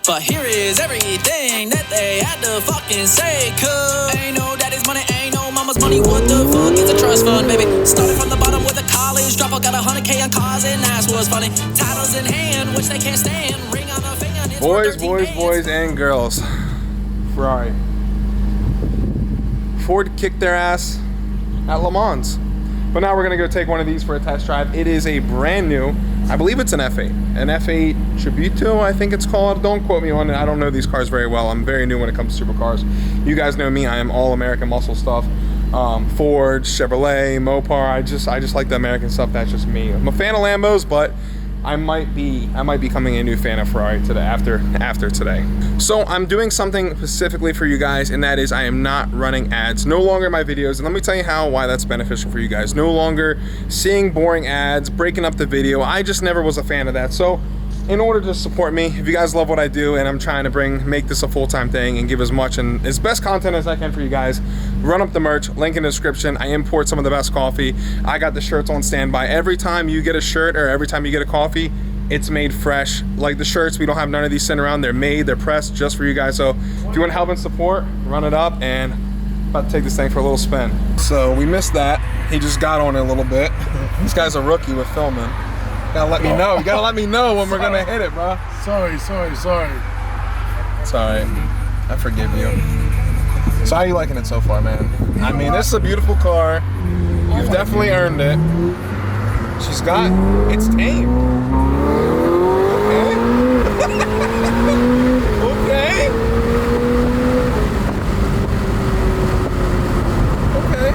But here is everything that they had to fucking say. Cause ain't no daddy's money, ain't no mama's money. What the fuck is a trust fund, baby? Started from the bottom with a college dropout, got 100K on cars, and that's what's funny. Titles in hand, which they can't stand. Ring on the finger. Boys and girls. Ferrari. Ford kicked their ass at Le Mans. But now we're gonna go take one of these for a test drive. It is a brand new, I believe it's an F8. An F8 Tributo, I think it's called. Don't quote me on it, I don't know these cars very well. I'm very new when it comes to supercars. You guys know me, I am all American muscle stuff. Ford, Chevrolet, Mopar, I just like the American stuff, that's just me. I'm a fan of Lambos, but I might be becoming a new fan of Ferrari today after today. So I'm doing something specifically for you guys, and that is I am not running ads no longer in my videos. And let me tell you why that's beneficial for you guys. No longer seeing boring ads, breaking up the video. I just never was a fan of that. So in order to support me, if you guys love what I do and I'm trying to make this a full-time thing and give as much and as best content as I can for you guys, run up the merch, link in the description. I import some of the best coffee. I got the shirts on standby. Every time you get a shirt or every time you get a coffee, it's made fresh. Like the shirts, we don't have none of these sitting around. They're made, they're pressed just for you guys. So if you want to help and support, run it up, and I'm about to take this thing for a little spin. So we missed that. He just got on it a little bit. This guy's a rookie with filming. You gotta let me know. You gotta let me know when we're gonna hit it, bro. Sorry. It's alright. I forgive you. So how are you liking it so far, man? I mean, this is a beautiful car. You've definitely earned it. It's tame. Okay. Okay.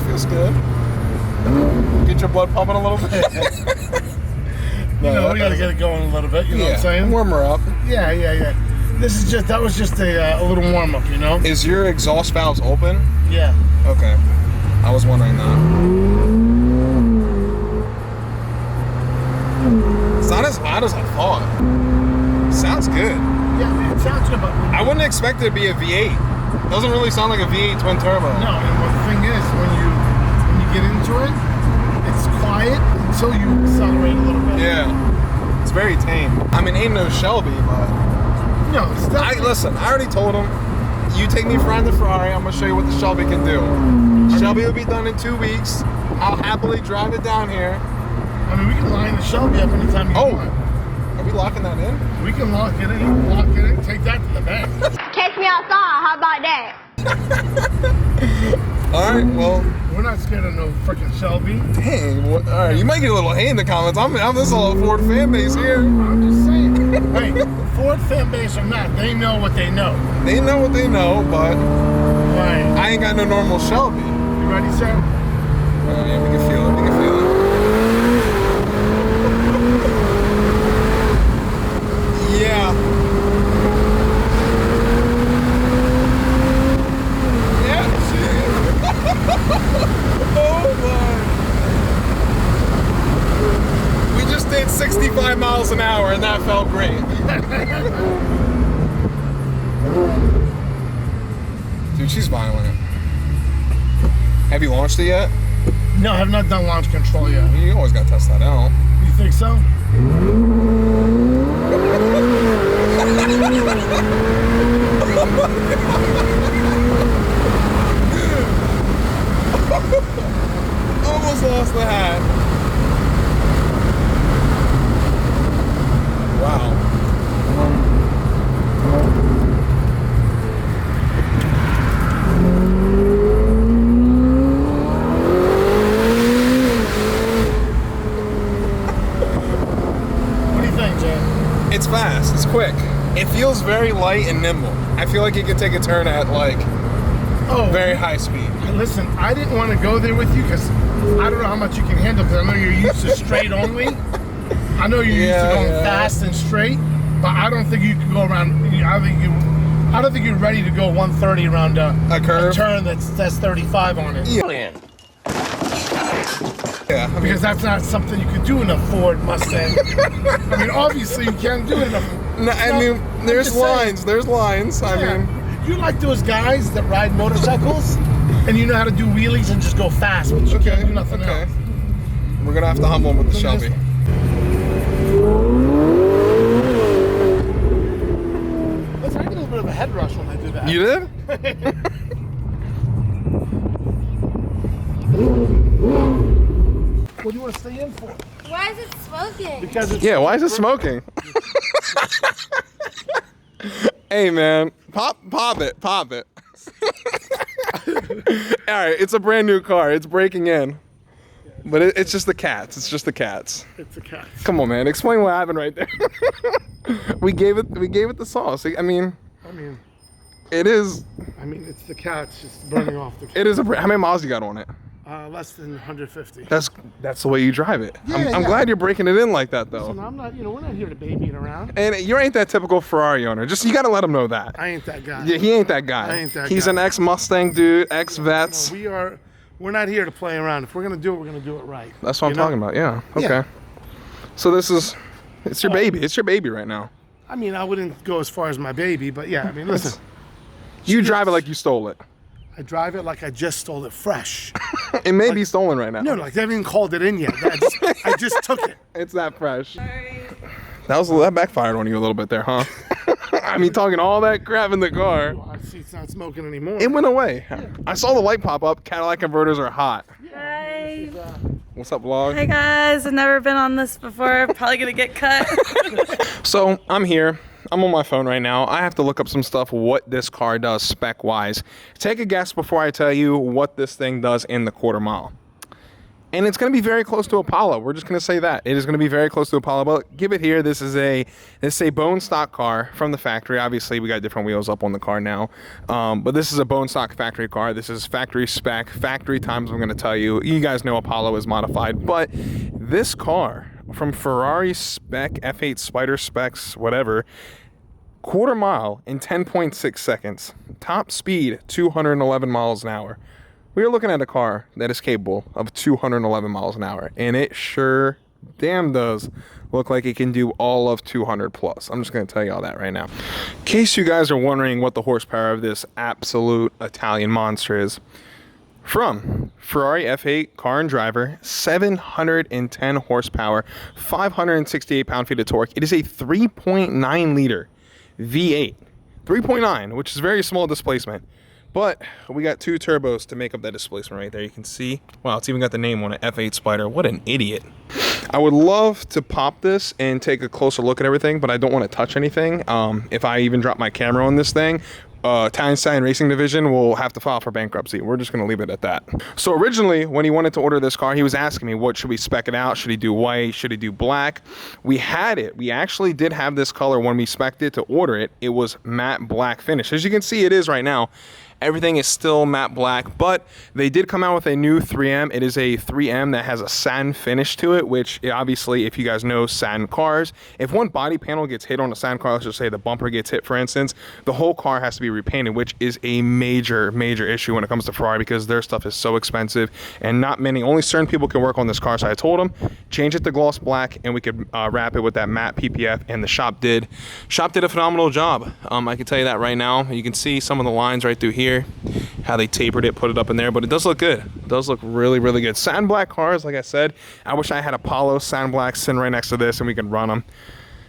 Feels good. Get your blood pumping a little bit. We gotta get it going a little bit, you know what I'm saying? Warm her up. Yeah. That was just a little warm up, you know? Is your exhaust valves open? Yeah. Okay. I was wondering that. It's not as hot as I thought. Sounds good. Yeah, it sounds good, but I wouldn't expect it to be a V8. Doesn't really sound like a V8 twin turbo. No, and the thing is, when you get into it, it's quiet until you accelerate a little bit. Yeah, it's very tame. I mean, ain't no Shelby, but no, it's definitely. Listen, I already told him, you take me around the Ferrari, I'm gonna show you what the Shelby can do. Shelby will be done in 2 weeks. I'll happily drive it down here. I mean, we can line the Shelby up anytime you want. Are we locking that in? We can lock it in, take that to the bank. Catch me outside, how about that? Alright, well. We're not scared of no freaking Shelby. Dang, alright, you might get a little hate in the comments. I'm this little Ford fan base here. I'm just saying. Hey, Ford fan base or not, they know what they know. They know what they know, but right. I ain't got no normal Shelby. You ready, sir? Yeah, we can feel it, Yeah. Yeah, shit. Oh my. We just did 65 miles an hour and that felt great. Dude, she's violent. Have you launched it yet? No, I have not done launch control yet. You always gotta test that out. You think so? Almost lost the hat. Wow. What do you think, Jay? It's fast. It's quick. It feels very light and nimble. I feel like you could take a turn at like very high speed. Listen, I didn't want to go there with you because I don't know how much you can handle. Because I know you're used to straight only. I know you're used to going fast and straight, but I don't think you can go around. I don't think you're ready to go 130 around a curve, a turn that's 35 on it. Yeah. Yeah, because that's not something you could do in a Ford Mustang. I mean, obviously you can't do it in a. No, I mean, there's lines. There's lines. I mean, you like those guys that ride motorcycles, and you know how to do wheelies and just go fast, but you can't do nothing else. We're gonna have to humble him with the Shelby. Listen, I get a little bit of a head rush when I do that. You did? What do you want to stay in for? Why is it smoking? Because it's Yeah, why is it smoking? Hey man, pop it. All right, it's a brand new car. It's breaking in. But it's just the cats. It's just the cats. It's a cat. Come on, man. Explain what happened right there. we gave it the sauce. I mean, it is. I mean, it's the cats just burning off the cat. It is a. How many miles you got on it? Less than 150. That's the way you drive it. Yeah, I'm glad you're breaking it in like that, though. Listen, I'm not. We're not here to babying around. And you ain't that typical Ferrari owner. Just you got to let him know that. I ain't that guy. Yeah, he ain't that guy. I ain't that He's guy. an ex-Mustang dude, ex-Vets. No, we're not here to play around. If we're gonna do it, we're gonna do it right. That's what I'm talking about. Yeah. Okay. Yeah. So it's your baby. It's your baby right now. I mean, I wouldn't go as far as my baby, but yeah. I mean, listen. You drive it like you stole it. I drive it like I just stole it fresh. It may be stolen right now. No, like they haven't even called it in yet. I just took it. It's that fresh. That backfired on you a little bit there, huh? I mean, talking all that crap in the car. Well, I see it's not smoking anymore. It went away. I saw the light pop up. Cadillac converters are hot. Hi. What's up, vlog? Hi guys, I've never been on this before. Probably gonna get cut. So I'm here. I'm on my phone right now. I have to look up some stuff, what this car does spec-wise. Take a guess before I tell you what this thing does in the quarter mile. And it's going to be very close to Apollo. We're just going to say that. It is going to be very close to Apollo. But give it here. This is a bone stock car from the factory. Obviously, we got different wheels up on the car now. But this is a bone stock factory car. This is factory spec, factory times I'm going to tell you. You guys know Apollo is modified. But this car from Ferrari spec, F8 Spider specs, whatever, quarter mile in 10.6 seconds. Top speed, 211 miles an hour. We are looking at a car that is capable of 211 miles an hour, and it sure damn does look like it can do all of 200 plus. I'm just going to tell you all that right now. In case you guys are wondering what the horsepower of this absolute Italian monster is, from Ferrari F8 car and driver, 710 horsepower, 568 pound-feet of torque. It is a 3.9 liter V8, 3.9, which is very small displacement. But we got two turbos to make up that displacement right there. You can see, wow, it's even got the name on it, F8 Spider. What an idiot. I would love to pop this and take a closer look at everything, but I don't want to touch anything. If I even drop my camera on this thing, Italian Stallion Racing Division will have to file for bankruptcy. We're just going to leave it at that. So originally, when he wanted to order this car, he was asking me, what should we spec it out? Should he do white? Should he do black? We had it. We actually did have this color when we spec'd it to order it. It was matte black finish. As you can see, it is right now. Everything is still matte black, but they did come out with a new 3M. It is a 3M that has a satin finish to it, which obviously, if you guys know satin cars, if one body panel gets hit on a satin car, let's just say the bumper gets hit, for instance, the whole car has to be repainted, which is a major, major issue when it comes to Ferrari because their stuff is so expensive and only certain people can work on this car. So I told them, change it to gloss black and we could wrap it with that matte PPF, and the shop did. Shop did a phenomenal job. I can tell you that right now. You can see some of the lines right through here, how they tapered it, put it up in there, but it does look good. It does look really, really good. Satin black cars, like I said, I wish I had Apollo satin black sitting right next to this and we could run them.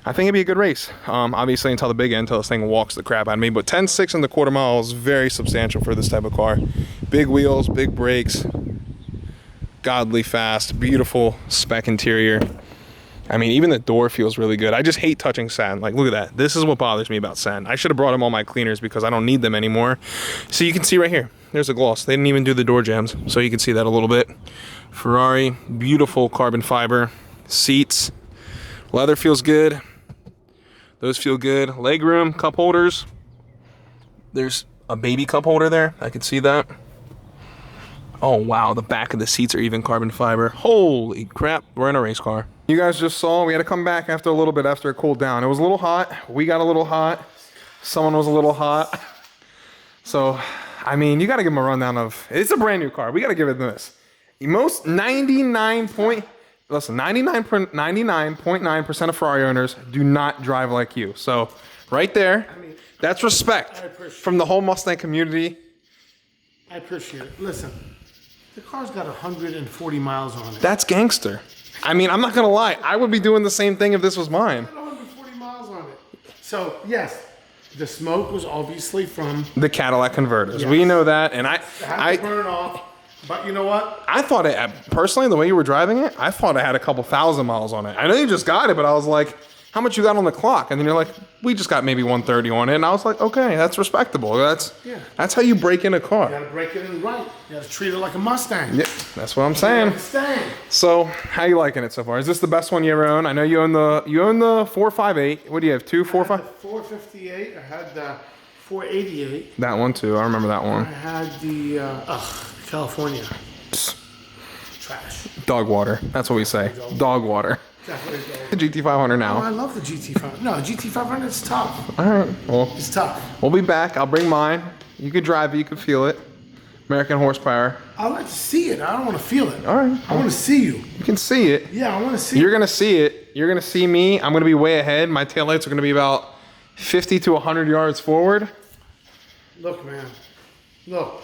I think it'd be a good race. Obviously until the big end, until this thing walks the crap out of me, but 10.6 in the quarter mile is very substantial for this type of car. Big wheels, big brakes, godly fast, beautiful spec interior. I mean, even the door feels really good. I just hate touching satin. Like, look at that. This is what bothers me about satin. I should have brought them all my cleaners because I don't need them anymore. So you can see right here, there's a gloss. They didn't even do the door jambs, so you can see that a little bit. Ferrari, beautiful carbon fiber. Seats, leather feels good. Those feel good. Legroom, cup holders. There's a baby cup holder there. I can see that. Oh, wow. The back of the seats are even carbon fiber. Holy crap. We're in a race car. You guys just saw we had to come back after a little bit after it cooled down. It was a little hot. We got a little hot. Someone was a little hot. So, I mean, you got to give them a rundown of, it's a brand new car. We got to give it this. Most 99.9% of Ferrari owners do not drive like you. So, right there, that's respect from the whole Mustang community. I appreciate it. Listen, The car's got 140 miles on it. That's gangster. I mean, I'm not gonna lie. I would be doing the same thing if this was mine. It's got 140 miles on it. So yes, the smoke was obviously from The Cadillac converters. Yes. We know that, and had to burn off. But you know what? I thought it, personally, the way you were driving it, I thought it had a couple thousand miles on it. I know you just got it, but I was like, how much you got on the clock? And then you're like, we just got maybe 130 on it. And I was like, okay, that's respectable. That's how you break in a car. You gotta break it in right. You gotta treat it like a Mustang. Yeah, that's what I'm saying. Mustang. So, how you liking it so far? Is this the best one you ever owned? I know you own the 458. What do you have? 245? 458. I had the 488. That one too. I remember that I one. had the California. Trash. Dog water. That's what we say. Dog water. The GT500 Oh, now. I love the GT500. No, GT500 is tough. All right. Well, It's tough. we'll be back. I'll bring mine. You can drive it. You can feel it. American horsepower. I like to see it. I don't want to feel it. All right. I want to see you. You can see it. Yeah, I want to see You're it. gonna see it. You're gonna see me. I'm gonna be way ahead. My taillights are gonna be about 50 to 100 yards forward. Look, man. Look.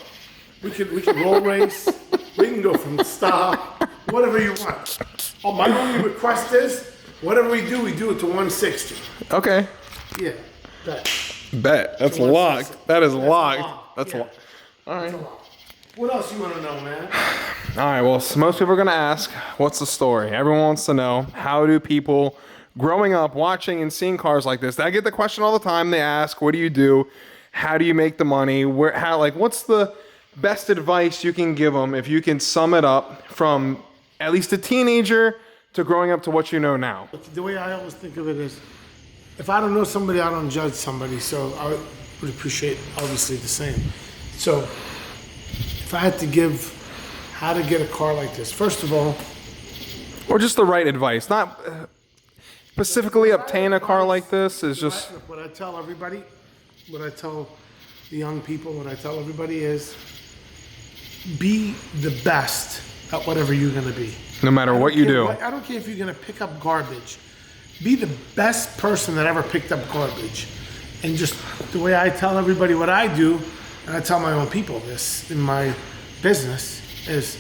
We can roll race. We can go from stop. Whatever you want. Oh, my only request is, whatever we do it to 160. Okay. Yeah. That. Bet. That's So what's locked. this? That is That's locked. locked. That's Yeah. locked. All right. What else you want to know, man? All right. Well, so most people are gonna ask, what's the story? Everyone wants to know, how do people growing up watching and seeing cars like this? I get the question all the time. They ask, what do you do? How do you make the money? What's the best advice you can give them if you can sum it up from at least a teenager to growing up to what you know now? The way I always think of it is, if I don't know somebody, I don't judge somebody. So I would appreciate, obviously, the same. So if I had to give how to get a car like this, first of all, Or just the right advice, not specifically obtain a car like this is just, what I tell everybody, what I tell the young people, what I tell everybody is, be the best at whatever you're going to be. no matter what you do. I don't care if you're going to pick up garbage. Be the best person that ever picked up garbage. And just the way I tell everybody what I do, and I tell my own people this in my business, is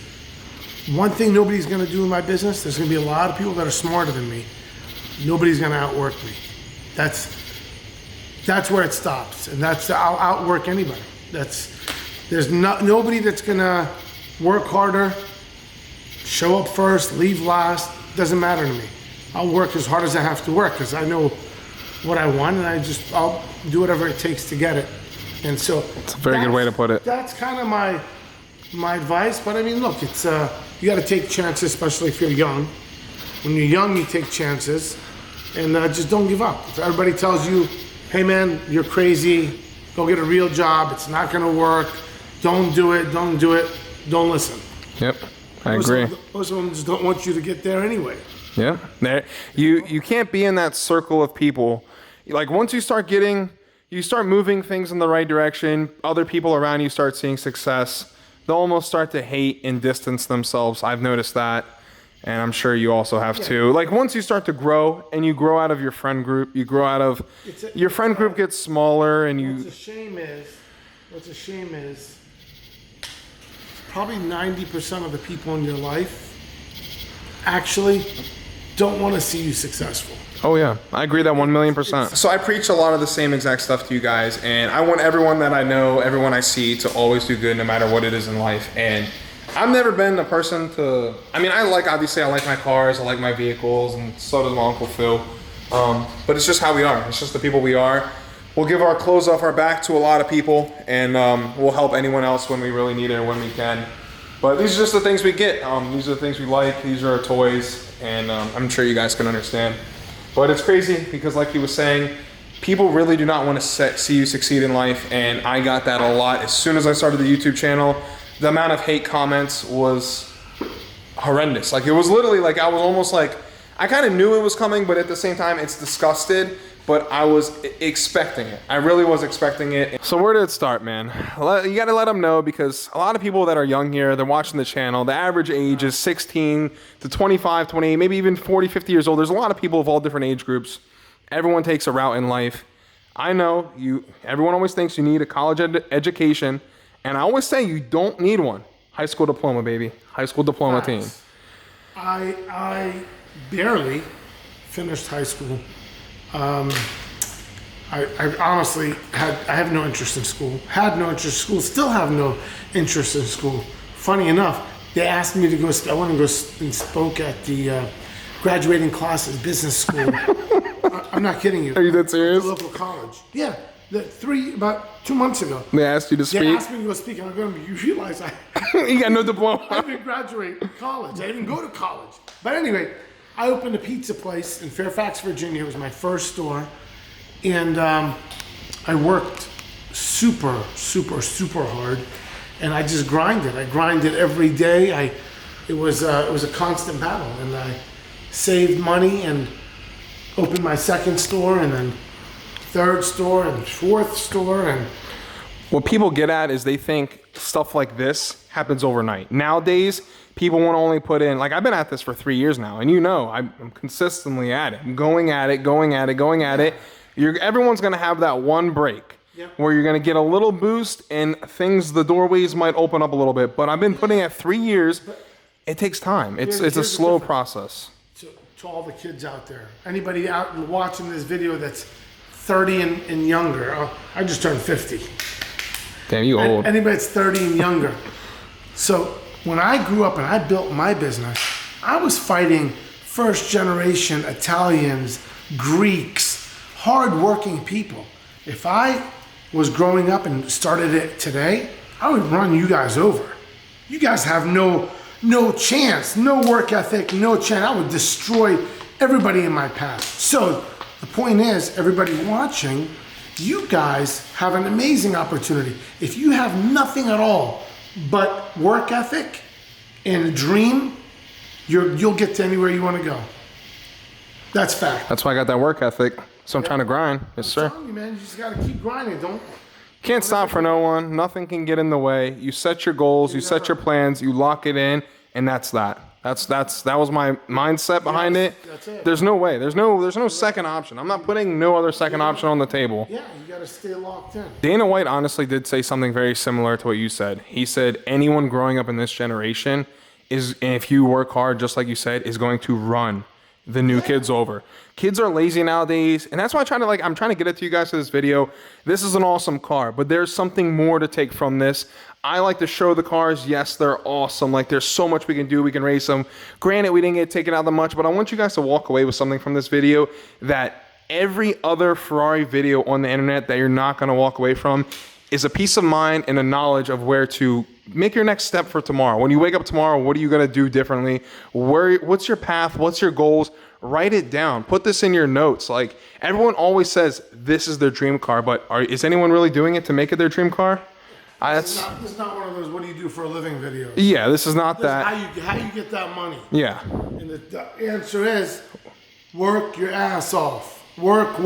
one thing nobody's going to do in my business, there's going to be a lot of people that are smarter than me. Nobody's going to outwork me. That's where it stops. And I'll outwork anybody. There's nobody that's going to work harder, show up first, leave last. Doesn't matter to me. I'll work as hard as I have to work because I know what I want, and I'll do whatever it takes to get it. And so It's a very good way to put it. That's kind of my advice. But I mean, look, it's you got to take chances, especially if you're young. When you're young, you take chances, and just don't give up. If everybody tells you, "Hey, man, you're crazy. Go get a real job. It's not going to work. Don't do it. Don't do it." Don't listen. Yep, I agree. Most of them just don't want you to get there anyway. Yeah, you can't be in that circle of people. Like once you start moving things in the right direction, other people around you start seeing success, they'll almost start to hate and distance themselves. I've noticed that, and I'm sure you also have too. Like once you start to grow and you grow out of your friend group, your friend group gets smaller, and What's a shame is probably 90% of the people in your life actually don't want to see you successful. Oh yeah, I agree that 1,000,000%. So I preach a lot of the same exact stuff to you guys, and I want everyone that I know, everyone I see, to always do good no matter what it is in life. And I've never been a person to, obviously I like my cars, I like my vehicles, and so does my Uncle Phil. But it's just how we are. It's just the people we are. We'll give our clothes off our back to a lot of people, and we'll help anyone else when we really need it or when we can. But these are just the things we get. These are the things we like. These are our toys, and I'm sure you guys can understand. But it's crazy because, like he was saying, people really do not want to see you succeed in life, and I got that a lot. As soon as I started the YouTube channel, the amount of hate comments was horrendous. Like it was literally like I was almost like, I kind of knew it was coming, but at the same time, it's disgusted. But I was expecting it. I really was expecting it. So where did it start, man? You gotta let them know, because a lot of people that are young here, they're watching the channel. The average age is 16 to 25, 28, maybe even 40, 50 years old. There's a lot of people of all different age groups. Everyone takes a route in life. I know everyone always thinks you need a college education. And I always say you don't need one. High school diploma, baby. High school diploma team. I barely finished high school. I honestly have no interest in school. Had no interest in school. Still have no interest in school. Funny enough, they asked me to go. I want to go and spoke at the graduating classes business school. I'm not kidding you. Are you that serious? The local college. Yeah. About 2 months ago. They asked you to speak? They asked me to go speak, and I'm going to you realize you got no diploma. I didn't graduate college. I didn't go to college. But anyway, I opened a pizza place in Fairfax, Virginia. It was my first store. And I worked super hard. And I just grinded. I grinded every day. It was a constant battle. And I saved money and opened my second store, and then third store and fourth store. And what people get at is they think stuff like this happens overnight. Nowadays, people want to only put in, like I've been at this for 3 years now, and you know, I'm consistently at it. I'm going at it. Everyone's going to have that one break where you're going to get a little boost and the doorways might open up a little bit. But I've been putting at 3 years. It takes time. It's a slow process. To all the kids out there, anybody out watching this video that's 30 and younger, I just turned 50. Damn, you old. Anybody that's 30 and younger. So when I grew up and I built my business, I was fighting first generation Italians, Greeks, hardworking people. If I was growing up and started it today, I would run you guys over. You guys have no chance, no work ethic, no chance. I would destroy everybody in my path. So the point is, everybody watching, you guys have an amazing opportunity. If you have nothing at all but work ethic and a dream, you'll get to anywhere you want to go. That's fact. That's why I got that work ethic. So I'm trying to grind. Yes, sir. I'm telling you, man, you just got to keep grinding. Can't stop for no one. Nothing can get in the way. You set your goals, you set your plans, you lock it in, and that's that. That was my mindset behind it. That's it. There's no way. There's no second option. I'm not putting no other second option on the table. Yeah, you got to stay locked in. Dana White honestly did say something very similar to what you said. He said anyone growing up in this generation and if you work hard, just like you said, is going to run the new kids over. Kids are lazy nowadays, and that's why I'm trying to get it to you guys for this video. This is an awesome car, but there's something more to take from this. I like to show the cars. Yes, they're awesome. Like, there's so much we can do. We can race them. Granted, we didn't get taken out that much, but I want you guys to walk away with something from this video that every other Ferrari video on the internet that you're not going to walk away from is a peace of mind and a knowledge of where to make your next step for tomorrow. When you wake up tomorrow, what are you going to do differently? What's your path? What's your goals? Write it down. Put this in your notes. Like, everyone always says this is their dream car, but is anyone really doing it to make it their dream car? This is not one of those "what do you do for a living" videos. Yeah, this is not that. How you get that money? Yeah. And the answer is work your ass off. Work.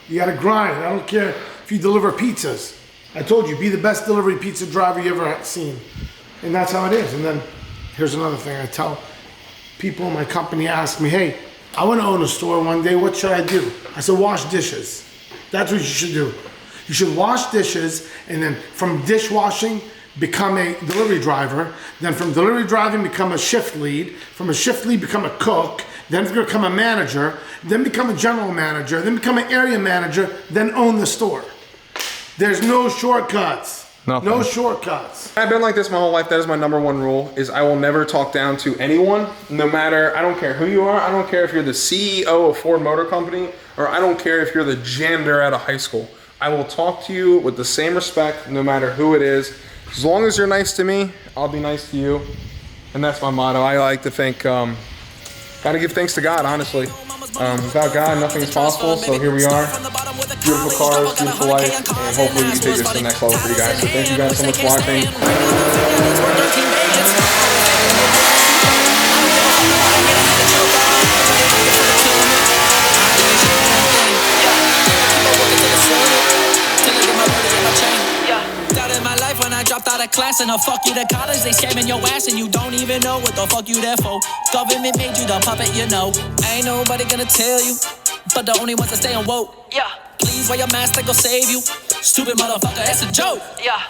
You got to grind. I don't care if you deliver pizzas. I told you, be the best delivery pizza driver you ever seen. And that's how it is. And then here's another thing I tell people in my company. Ask me, hey, I want to own a store one day. What should I do? I said, wash dishes. That's what you should do. You should wash dishes, and then from dishwashing, become a delivery driver. Then from delivery driving, become a shift lead. From a shift lead, become a cook. Then become a manager. Then become a general manager. Then become an area manager. Then own the store. There's no shortcuts. Nothing. No shortcuts. I've been like this my whole life. That is my number one rule, is I will never talk down to anyone, no matter, I don't care who you are. I don't care if you're the CEO of Ford Motor Company, or I don't care if you're the janitor at a high school. I will talk to you with the same respect, no matter who it is. As long as you're nice to me, I'll be nice to you. And that's my motto. I like to think, gotta give thanks to God, honestly. Without God, nothing is possible, so here we are. Beautiful cars, beautiful life, and hopefully we can take this to the next level for you guys. So thank you guys so much for watching. Out of class and fuck you to college, they scamming your ass and you don't even know what the fuck you there for. Government made you the puppet, you know. Ain't nobody gonna tell you, but the only ones that stay on woke. Yeah. Please wear your mask, they gon' save you. Stupid motherfucker, it's a joke. Yeah.